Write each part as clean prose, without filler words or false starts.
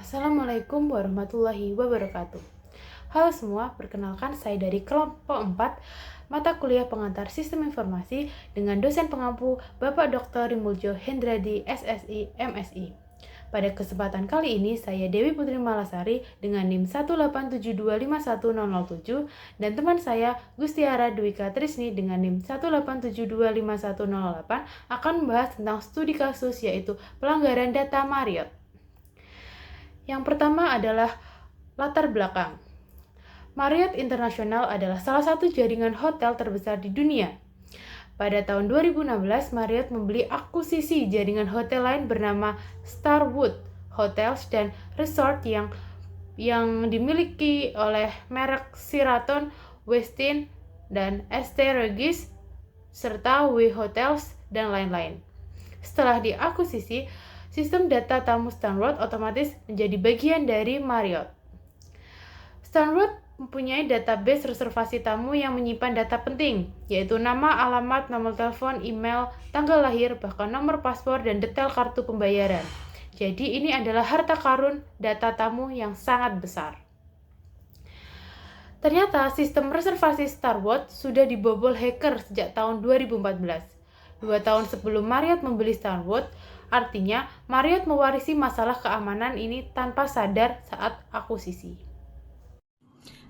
Assalamualaikum warahmatullahi wabarakatuh. Halo semua, perkenalkan saya dari kelompok 4 mata kuliah pengantar sistem informasi dengan dosen pengampu Bapak Dr. Rimuljo Hendradi SSI MSI. Pada kesempatan kali ini saya Dewi Putri Malasari dengan NIM 187251007 dan teman saya Gustiara Dwika Trisni dengan NIM 187251008 akan membahas tentang studi kasus yaitu pelanggaran data Marriott. Yang pertama adalah latar belakang. Marriott International adalah salah satu jaringan hotel terbesar di dunia. Pada tahun 2016, Marriott membeli akuisisi jaringan hotel lain bernama Starwood Hotels dan Resort yang dimiliki oleh merek Sheraton, Westin, dan ST Regis, serta W Hotels, dan lain-lain. Setelah diakuisisi, sistem data tamu Starwood otomatis menjadi bagian dari Marriott. Starwood mempunyai database reservasi tamu yang menyimpan data penting, yaitu nama, alamat, nomor telepon, email, tanggal lahir, bahkan nomor paspor dan detail kartu pembayaran. Jadi ini adalah harta karun data tamu yang sangat besar. Ternyata sistem reservasi Starwood sudah dibobol hacker sejak tahun 2014. 2 tahun sebelum Marriott membeli Starwood, artinya Marriott mewarisi masalah keamanan ini tanpa sadar saat akuisisi.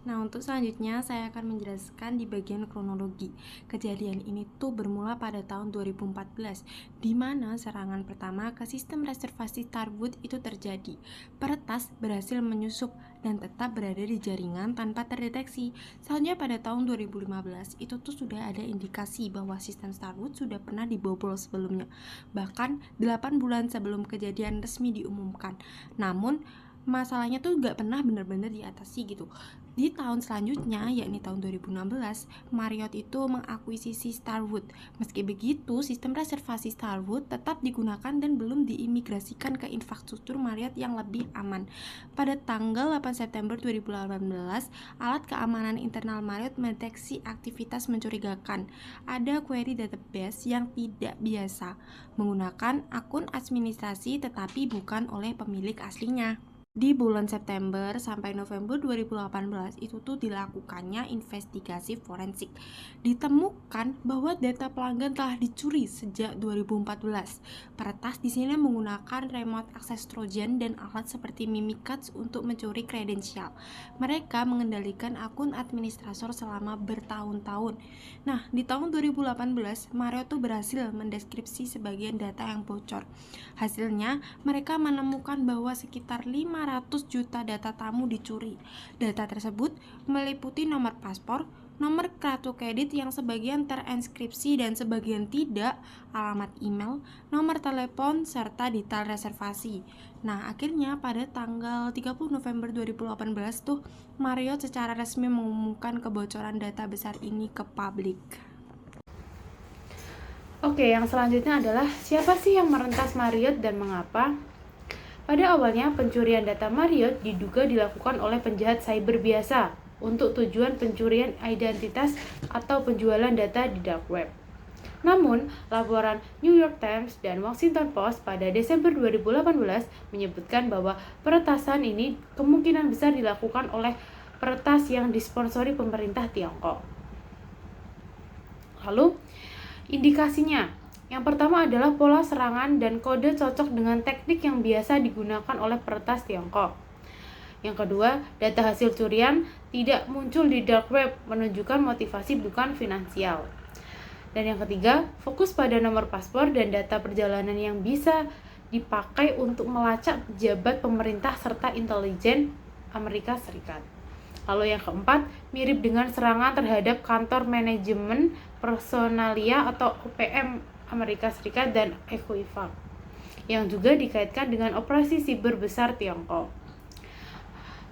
Nah, untuk selanjutnya saya akan menjelaskan di bagian kronologi. Kejadian ini tuh bermula pada tahun 2014, di mana serangan pertama ke sistem reservasi Starwood itu terjadi. Peretas berhasil menyusup dan tetap berada di jaringan tanpa terdeteksi. Selanjutnya pada tahun 2015, itu tuh sudah ada indikasi bahwa sistem Starwood sudah pernah dibobol sebelumnya. Bahkan 8 bulan sebelum kejadian resmi diumumkan. Namun, masalahnya tuh gak pernah benar-benar diatasi gitu. Di tahun selanjutnya, yakni tahun 2016, Marriott itu mengakuisisi Starwood. Meski begitu, sistem reservasi Starwood tetap digunakan dan belum diimigrasikan ke infrastruktur Marriott yang lebih aman. Pada tanggal 8 September 2018, alat keamanan internal Marriott mendeteksi aktivitas mencurigakan. Ada query database yang tidak biasa, menggunakan akun administrasi tetapi bukan oleh pemilik aslinya. Di bulan September sampai November 2018 itu tuh dilakukannya investigasi forensik. Ditemukan bahwa data pelanggan telah dicuri sejak 2014. Peretas di sini menggunakan remote access trojan dan alat seperti Mimikatz untuk mencuri kredensial. Mereka mengendalikan akun administrator selama bertahun-tahun. Nah, di tahun 2018 Marriott tuh berhasil mendeskripsi sebagian data yang bocor. Hasilnya, mereka menemukan bahwa sekitar 500 juta data tamu dicuri. Data tersebut meliputi nomor paspor, nomor kartu kredit yang sebagian terenskripsi dan sebagian tidak, alamat email, nomor telepon, serta detail reservasi. Nah, akhirnya pada tanggal 30 November 2018 tuh Marriott secara resmi mengumumkan kebocoran data besar ini ke publik. Oke, yang selanjutnya adalah siapa sih yang merentas Marriott dan mengapa? Pada awalnya, pencurian data Marriott diduga dilakukan oleh penjahat cyber biasa untuk tujuan pencurian identitas atau penjualan data di dark web. Namun, laporan New York Times dan Washington Post pada Desember 2018 menyebutkan bahwa peretasan ini kemungkinan besar dilakukan oleh peretas yang disponsori pemerintah Tiongkok. Lalu, indikasinya, yang pertama adalah pola serangan dan kode cocok dengan teknik yang biasa digunakan oleh peretas Tiongkok. Yang kedua, data hasil curian tidak muncul di dark web, menunjukkan motivasi bukan finansial. Dan yang ketiga, fokus pada nomor paspor dan data perjalanan yang bisa dipakai untuk melacak pejabat pemerintah serta intelijen Amerika Serikat. Lalu yang keempat, mirip dengan serangan terhadap kantor manajemen personalia atau OPM Amerika Serikat dan Equifax, yang juga dikaitkan dengan operasi siber besar Tiongkok.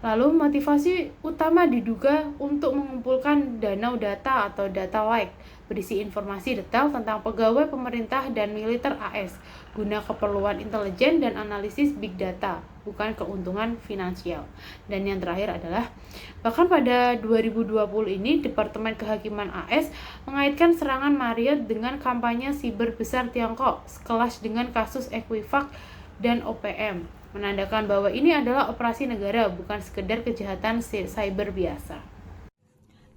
Lalu motivasi utama diduga untuk mengumpulkan danau data atau data lake berisi informasi detail tentang pegawai pemerintah dan militer AS guna keperluan intelijen dan analisis big data, bukan keuntungan finansial. Dan yang terakhir adalah bahkan pada 2020 ini Departemen Kehakiman AS mengaitkan serangan Marriott dengan kampanye siber besar Tiongkok sekelas dengan kasus Equifax dan OPM. menandakan bahwa ini adalah operasi negara, bukan sekedar kejahatan cyber biasa.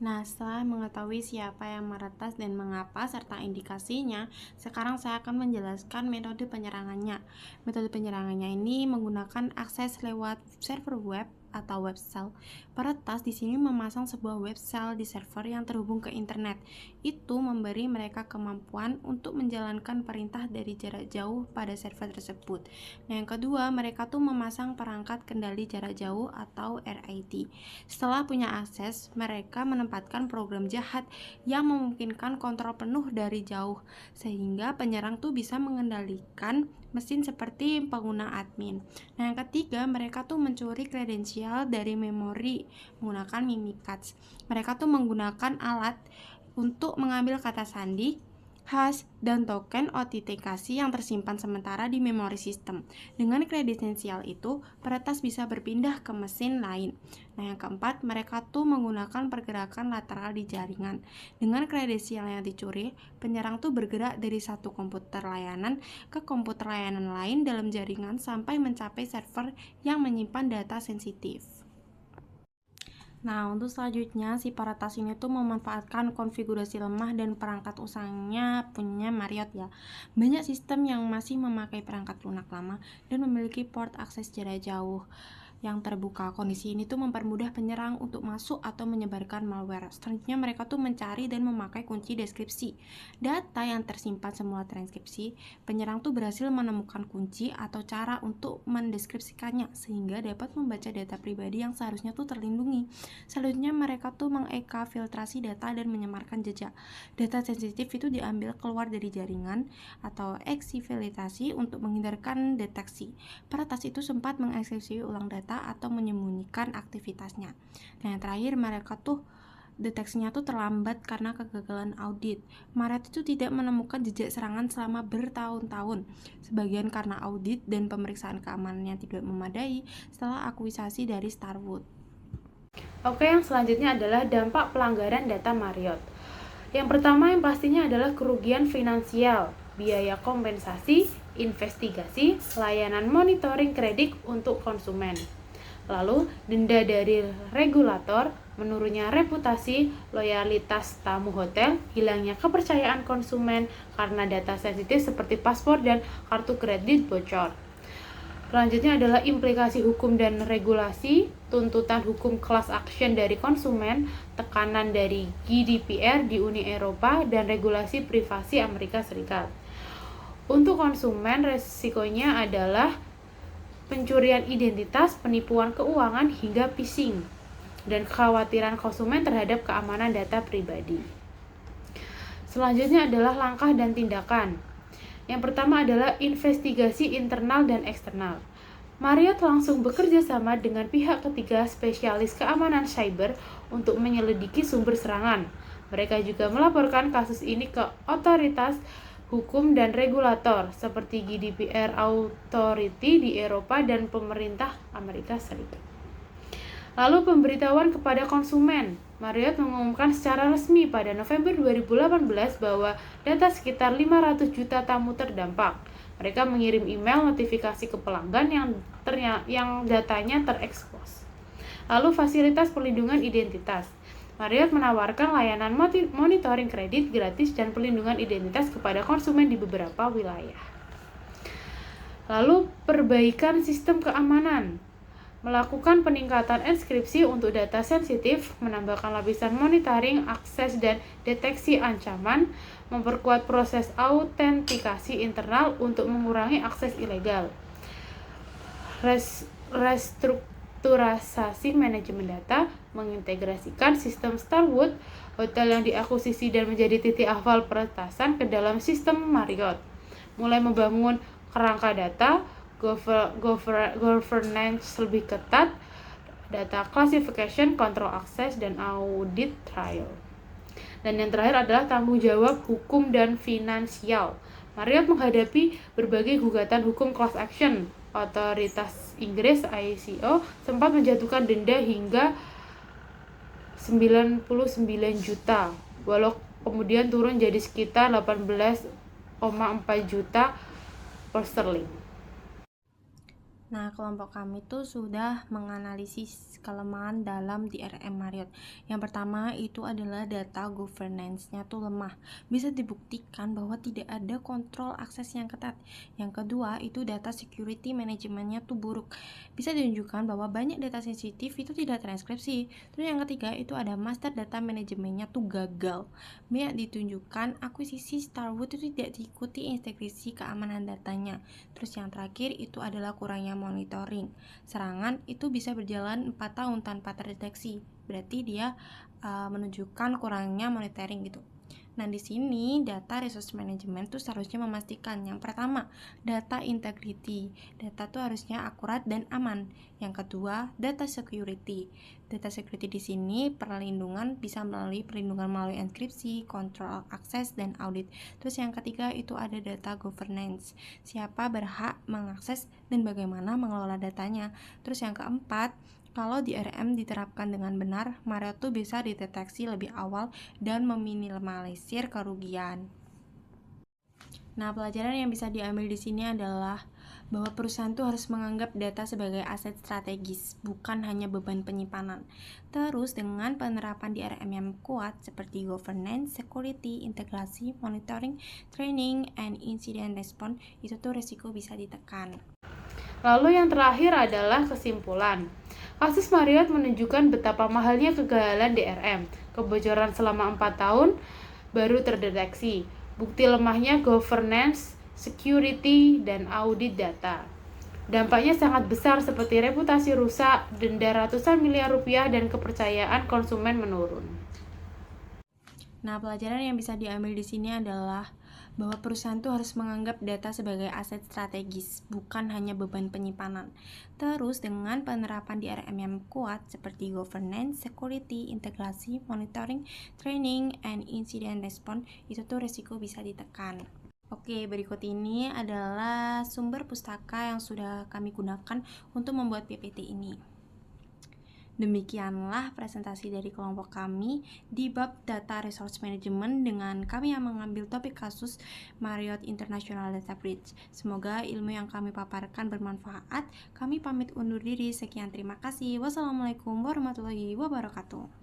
Nah, setelah mengetahui siapa yang meretas dan mengapa serta indikasinya, sekarang saya akan menjelaskan metode penyerangannya. Metode penyerangannya ini menggunakan akses lewat server web atau web shell. Peretas di sini memasang sebuah web shell di server yang terhubung ke internet. Itu memberi mereka kemampuan untuk menjalankan perintah dari jarak jauh pada server tersebut. Nah, yang kedua, mereka tuh memasang perangkat kendali jarak jauh atau RIT. Setelah punya akses, mereka menempatkan program jahat yang memungkinkan kontrol penuh dari jauh, sehingga penyerang tuh bisa mengendalikan mesin seperti pengguna admin. Nah, yang ketiga, mereka tuh mencuri kredensial dari memori menggunakan mimikatz. Mereka tuh menggunakan alat untuk mengambil kata sandi, hash, dan token autentikasi yang tersimpan sementara di memori sistem. Dengan kredensial itu, peretas bisa berpindah ke mesin lain. Nah, yang keempat, mereka tuh menggunakan pergerakan lateral di jaringan. Dengan kredensial yang dicuri, penyerang tuh bergerak dari satu komputer layanan ke komputer layanan lain dalam jaringan sampai mencapai server yang menyimpan data sensitif. Nah, untuk selanjutnya, si peretas ini tuh memanfaatkan konfigurasi lemah dan perangkat usahanya punya Marriott ya. Banyak sistem yang masih memakai perangkat lunak lama dan memiliki port akses jarak jauh yang terbuka. Kondisi ini tuh mempermudah penyerang untuk masuk atau menyebarkan malware. Selanjutnya mereka tuh mencari dan memakai kunci deskripsi. Data yang tersimpan semua transkripsi, penyerang tuh berhasil menemukan kunci atau cara untuk mendeskripsikannya sehingga dapat membaca data pribadi yang seharusnya tuh terlindungi. Selanjutnya mereka tuh mengekafiltrasi data dan menyamarkan jejak. Data sensitif itu diambil keluar dari jaringan atau eksifiltrasi untuk menghindarkan deteksi. Peretas itu sempat mengeksekusi ulang data atau menyembunyikan aktivitasnya. Nah, yang terakhir mereka tuh deteksinya tuh terlambat karena kegagalan audit. Marriott itu tidak menemukan jejak serangan selama bertahun-tahun, sebagian karena audit dan pemeriksaan keamanannya tidak memadai setelah akuisisi dari Starwood. Oke, yang selanjutnya adalah dampak pelanggaran data Marriott. Yang pertama yang pastinya adalah kerugian finansial, biaya kompensasi, investigasi, layanan monitoring kredit untuk konsumen. Lalu, denda dari regulator, menurunnya reputasi, loyalitas tamu hotel, hilangnya kepercayaan konsumen karena data sensitif seperti paspor dan kartu kredit bocor. Selanjutnya adalah implikasi hukum dan regulasi, tuntutan hukum class action dari konsumen, tekanan dari GDPR di Uni Eropa, dan regulasi privasi Amerika Serikat. Untuk konsumen, resikonya adalah pencurian identitas, penipuan keuangan, hingga phishing, dan kekhawatiran konsumen terhadap keamanan data pribadi. Selanjutnya adalah langkah dan tindakan. Yang pertama adalah investigasi internal dan eksternal. Marriott langsung bekerja sama dengan pihak ketiga spesialis keamanan cyber untuk menyelidiki sumber serangan. Mereka juga melaporkan kasus ini ke otoritas hukum dan regulator seperti GDPR Authority di Eropa dan pemerintah Amerika Serikat. Lalu pemberitahuan kepada konsumen. Marriott mengumumkan secara resmi pada November 2018 bahwa data sekitar 500 juta tamu terdampak. Mereka mengirim email notifikasi ke pelanggan yang datanya terekspos. Lalu fasilitas perlindungan identitas. Marriott menawarkan layanan monitoring kredit gratis dan perlindungan identitas kepada konsumen di beberapa wilayah. Lalu perbaikan sistem keamanan. Melakukan peningkatan enskripsi untuk data sensitif, menambahkan lapisan monitoring, akses dan deteksi ancaman, memperkuat proses autentikasi internal untuk mengurangi akses ilegal. Restrukturisasi manajemen data, mengintegrasikan sistem Starwood, hotel yang diakuisisi dan menjadi titik awal peretasan ke dalam sistem Marriott. Mulai membangun kerangka data, governance lebih ketat, data classification, control access, dan audit trail. Dan yang terakhir adalah tanggung jawab hukum dan finansial. Marriott menghadapi berbagai gugatan hukum class action. Otoritas Inggris ICO sempat menjatuhkan denda hingga 99 juta, walau kemudian turun jadi sekitar 18,4 juta per sterling. Nah, kelompok kami tuh sudah menganalisis kelemahan dalam DRM Marriott. Yang pertama itu adalah data governance-nya tuh lemah. Bisa dibuktikan bahwa tidak ada kontrol akses yang ketat. Yang kedua itu data security manajemennya tuh buruk. Bisa ditunjukkan bahwa banyak data sensitif itu tidak transkripsi. Terus yang ketiga itu ada master data manajemennya tuh gagal. Banyak ditunjukkan akuisisi Starwood itu tidak diikuti integrasi keamanan datanya. Terus yang terakhir itu adalah kurangnya monitoring. Serangan itu bisa berjalan 4 tahun tanpa terdeteksi. Berarti dia menunjukkan kurangnya monitoring gitu. Nah, di sini data resource management tuh seharusnya memastikan yang pertama, data integrity. Data tuh harusnya akurat dan aman. Yang kedua, data security. Data security di sini perlindungan bisa melalui perlindungan melalui enkripsi, kontrol akses dan audit. Terus yang ketiga itu ada data governance. Siapa berhak mengakses dan bagaimana mengelola datanya. Terus yang keempat, kalau DRM diterapkan dengan benar, Marriott tuh bisa dideteksi lebih awal dan meminimalisir kerugian. Nah, pelajaran yang bisa diambil di sini adalah bahwa perusahaan tuh harus menganggap data sebagai aset strategis, bukan hanya beban penyimpanan. Terus dengan penerapan DRM yang kuat seperti governance, security, integrasi, monitoring, training, and incident response, itu tuh risiko bisa ditekan. Lalu yang terakhir adalah kesimpulan. Kasus Marriott menunjukkan betapa mahalnya kegagalan DRM. Kebocoran selama 4 tahun baru terdeteksi. Bukti lemahnya governance, security, dan audit data. Dampaknya sangat besar seperti reputasi rusak, denda ratusan miliar rupiah, dan kepercayaan konsumen menurun. Nah, pelajaran yang bisa diambil di sini adalah bahwa perusahaan itu harus menganggap data sebagai aset strategis, bukan hanya beban penyimpanan. Terus dengan penerapan DRM yang kuat seperti governance, security, integrasi, monitoring, training, and incident response, itu tuh risiko bisa ditekan. Oke, berikut ini adalah sumber pustaka yang sudah kami gunakan untuk membuat PPT ini. Demikianlah presentasi dari kelompok kami di bab Data Resource Management dengan kami yang mengambil topik kasus Marriott International Data Breach. Semoga ilmu yang kami paparkan bermanfaat. Kami pamit undur diri. Sekian, terima kasih. Wassalamualaikum warahmatullahi wabarakatuh.